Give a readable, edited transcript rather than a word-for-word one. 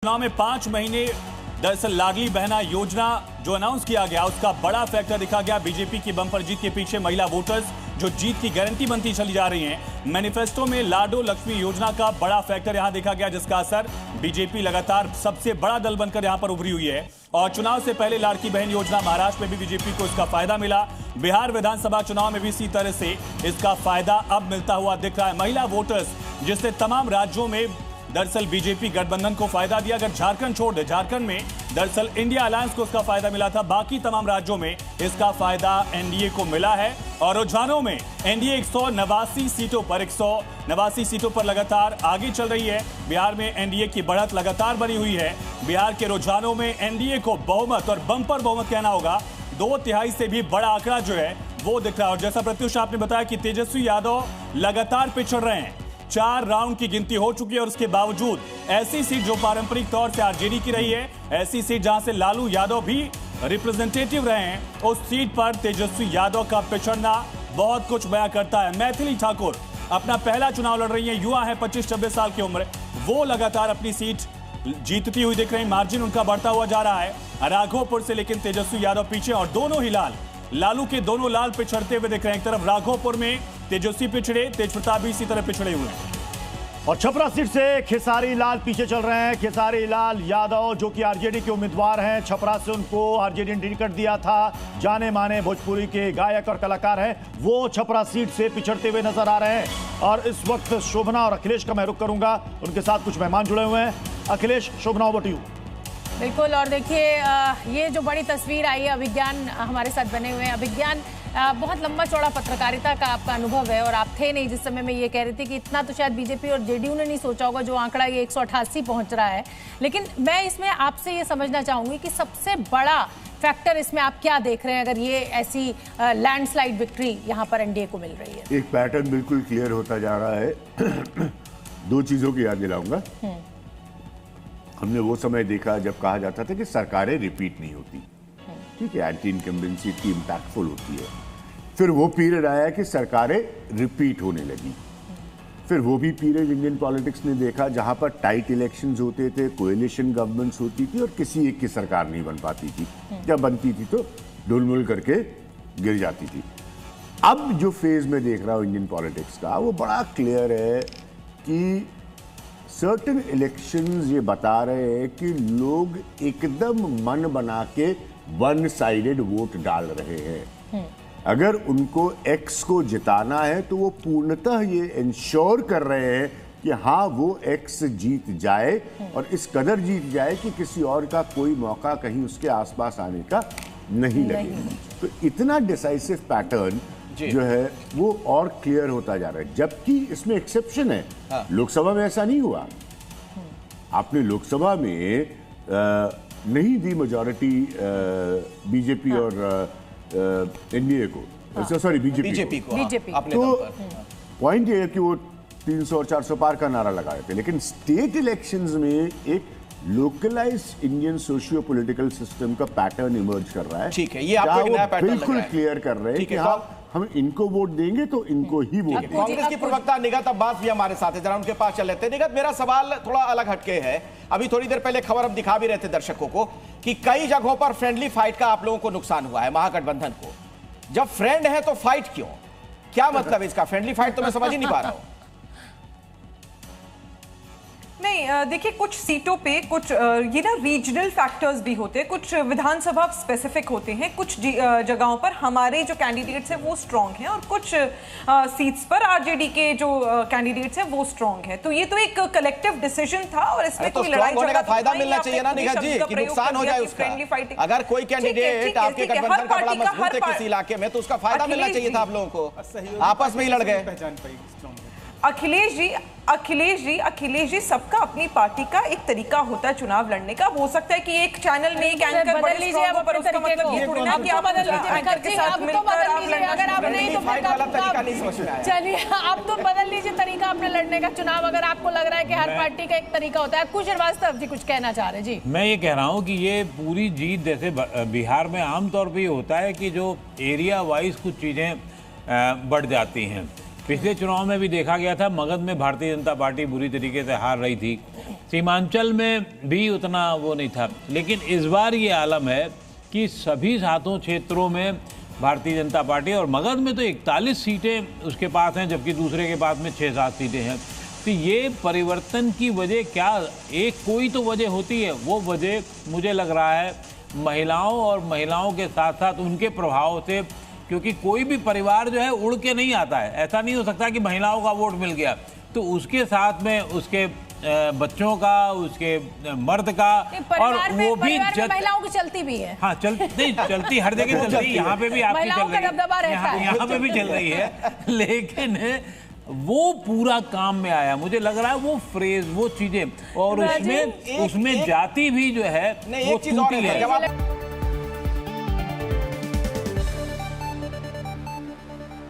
चुनाव में 5 महीने दरअसल लाडली बहना योजना जो अनाउंस किया गया उसका बड़ा फैक्टर दिखा गया। बीजेपी की बम्पर जीत के पीछे महिला वोटर्स जो जीत की गारंटी बनती चली जा रही हैं। मैनिफेस्टो में लाडो लक्ष्मी योजना का बड़ा फैक्टर यहां देखा गया, जिसका असर बीजेपी लगातार सबसे बड़ा दल बनकर यहां पर उभरी हुई है। और चुनाव से पहले लाड़की बहन योजना महाराष्ट्र में भी बीजेपी को इसका फायदा मिला। बिहार विधानसभा चुनाव में भी इसी तरह से इसका फायदा अब मिलता हुआ दिख रहा है। महिला वोटर्स जिससे तमाम राज्यों में दरअसल बीजेपी गठबंधन को फायदा दिया। अगर झारखंड छोड़ दे, झारखंड में दरअसल इंडिया अलायंस को इसका फायदा मिला था, बाकी तमाम राज्यों में इसका फायदा एनडीए को मिला है। और रुझानों में एनडीए 189 सीटों पर लगातार आगे चल रही है। बिहार में एनडीए की बढ़त लगातार बनी हुई है। बिहार के रुझानों में एनडीए को बहुमत और बंपर बहुमत कहना होगा, 2/3 से भी बड़ा आंकड़ा जो है वो दिख रहा है। और जैसा प्रत्युष आपने बताया कि तेजस्वी यादव लगातार पिछड़ रहे हैं, 4 राउंड की गिनती हो चुकी है और उसके बावजूद ऐसी सीट जो पारंपरिक तौर से आरजेडी की रही है, ऐसी सीट जहां से लालू यादव भी रिप्रेजेंटेटिव रहे हैं, उस सीट पर तेजस्वी यादव का पिछड़ना बहुत कुछ बयां करता है। मैथिली ठाकुर अपना पहला चुनाव लड़ रही है, युवा है, 25-26 साल की उम्र, वो लगातार अपनी सीट जीतती हुई दिख रही, मार्जिन उनका बढ़ता हुआ जा रहा है। राघोपुर से लेकिन तेजस्वी यादव पीछे और दोनों ही लालू के दोनों लाल पिछड़ते हुए दिख रहे हैं। एक तरफ राघोपुर में तेजस्वी पिछड़े, तेज प्रताप भी इसी तरह पिछड़े हुए हैं। और छपरा सीट से खेसारी लाल पीछे चल रहे हैं। खेसारी लाल यादव जो कि आरजेडी के उम्मीदवार हैं, छपरा से उनको आरजेडी ने टिकट दिया था, जाने माने भोजपुरी के गायक और कलाकार हैं, वो छपरा सीट से पिछड़ते हुए नजर आ रहे हैं। और इस वक्त शोभना और अखिलेश का मैं रुख करूंगा, उनके साथ कुछ मेहमान जुड़े हुए हैं। अखिलेश, शोभना, ओवर टू यू। बिल्कुल, और देखिए ये जो बड़ी तस्वीर आई है, अभिज्ञान हमारे साथ बने हुए हैं। अभिज्ञान, बहुत लंबा चौड़ा पत्रकारिता का आपका अनुभव है और आप थे नहीं जिस समय मैं ये कह रही थी कि इतना तो शायद बीजेपी और जेडीयू ने नहीं सोचा होगा जो आंकड़ा ये 188 पहुंच रहा है। लेकिन मैं इसमें आपसे ये समझना चाहूंगी कि सबसे बड़ा फैक्टर इसमें आप क्या देख रहे हैं अगर ये ऐसी लैंडस्लाइड विक्ट्री यहाँ पर एनडीए को मिल रही है? एक पैटर्न बिल्कुल क्लियर होता जा रहा है। 2 चीजों की याद दिलाऊंगा। हमने वो समय देखा जब कहा जाता था कि सरकारें रिपीट नहीं होती, ठीक है, एंटी इनकम्बेंसी की इम्पैक्टफुल होती है। फिर वो पीरियड आया कि सरकारें रिपीट होने लगी। फिर वो भी पीरियड इंडियन पॉलिटिक्स ने देखा जहां पर टाइट इलेक्शंस होते थे, कोएलिशन गवर्नमेंट्स होती थी और किसी एक की सरकार नहीं बन पाती थी, जब बनती थी तो डुलमुल करके गिर जाती थी। अब जो फेज में देख रहा हूं इंडियन पॉलिटिक्स का, वो बड़ा क्लियर है कि सर्टेन इलेक्शंस ये बता रहे हैं कि लोग एकदम मन बना के वन साइडेड वोट डाल रहे हैं। अगर उनको एक्स को जिताना है तो वो पूर्णतः ये इंश्योर कर रहे हैं कि हाँ वो एक्स जीत जाए और इस कदर जीत जाए कि किसी और का कोई मौका कहीं उसके आसपास आने का नहीं लगे। तो इतना डिसाइसिव पैटर्न जो है वो और क्लियर होता जा रहा है। जबकि इसमें एक्सेप्शन है, लोकसभा में ऐसा नहीं हुआ। आपने लोकसभा में नहीं दी मेजॉरिटी बीजेपी और एनडीए को, सॉरी बीजेपी को। तो पॉइंट ये है कि वो 300 और 400 पार का नारा लगाए थे, लेकिन स्टेट इलेक्शंस में एक localised Indian socio political system का पैटर्न इमर्ज कर रहा है। ठीक है, ये आपको एक नया पैटर्न बिल्कुल क्लियर कर रहे हैं कि हाँ हम इनको वोट देंगे तो इनको ही वोट देंगे। कांग्रेस की प्रवक्ता निगत अब्बास भी हमारे साथ है, जरा उनके पास चल लेते हैं। निगत, मेरा सवाल थोड़ा अलग हटके है। अभी थोड़ी देर पहले खबर हम दिखा भी रहे थे दर्शकों को कि कई जगहों पर फ्रेंडली फाइट का आप लोगों को नुकसान हुआ है महागठबंधन को। जब फ्रेंड है तो फाइट क्यों? क्या मतलब इसका? फ्रेंडली फाइट तो मैं समझ ही नहीं पा रहा हूं। नहीं, देखिए, कुछ सीटों पे कुछ ये ना रीजनल फैक्टर्स भी होते हैं, कुछ विधानसभा स्पेसिफिक होते हैं, कुछ जगहों पर हमारे जो कैंडिडेट्स हैं वो स्ट्रांग हैं और कुछ सीट्स पर आरजेडी के जो कैंडिडेट्स हैं वो स्ट्रांग हैं। तो ये तो एक कलेक्टिव डिसीजन था और इसमें कोई लड़ाई झगड़ा का फायदा मिलना चाहिए ना निगत जी, कि नुकसान हो जाए उसका। अगर कोई कैंडिडेट आपके गठबंधन का बड़ा मजबूत है किसी इलाके में तो उसका फायदा मिलना चाहिए था आप लोगों को। आपस में ही लड़ गए। अखिलेश जी, सबका अपनी पार्टी का एक तरीका होता है चुनाव लड़ने का। हो सकता है कि एक चैनल में एक एंकर बदल लीजिए, आप पर उसका मतलब ये थोड़ी ना कि आप बदल लीजिए के साथ मिलकर आप लड़ना। अगर आप नहीं तो चलिए आप तो बदल लीजिए तरीका अपने लड़ने का चुनाव, अगर आपको लग रहा है कि हर पार्टी का एक तरीका होता है। कुछ श्रीवास्तव जी कुछ कहना चाह रहे जी? मैं ये कह रहा हूँ कि ये पूरी जीत जैसे बिहार में आमतौर पर होता है कि जो एरिया वाइज कुछ चीजें बढ़ जाती हैं पिछले चुनाव में भी देखा गया था, मगध में भारतीय जनता पार्टी बुरी तरीके से हार रही थी, सीमांचल में भी उतना वो नहीं था। लेकिन इस बार ये आलम है कि सभी 7 क्षेत्रों में भारतीय जनता पार्टी, और मगध में तो 41 सीटें उसके पास हैं, जबकि दूसरे के पास में 6-7 सीटें हैं। तो ये परिवर्तन की वजह क्या, एक कोई तो वजह होती है, वो वजह मुझे लग रहा है महिलाओं और महिलाओं के साथ साथ उनके प्रभाव से, क्योंकि कोई भी परिवार जो है उड़ के नहीं आता है। ऐसा नहीं हो सकता कि महिलाओं का वोट मिल गया तो उसके साथ में उसके बच्चों का, उसके मर्द का, और वो भी महिलाओं की चलती भी है। हाँ, चलती हर जगह चल रही है, यहाँ पे भी आपकी चल रही है, यहाँ पे भी चल रही है, लेकिन वो पूरा काम में आया। मुझे लग रहा है वो फ्रेज, वो चीजें, और उसमें जाति भी जो है वो टूटी है।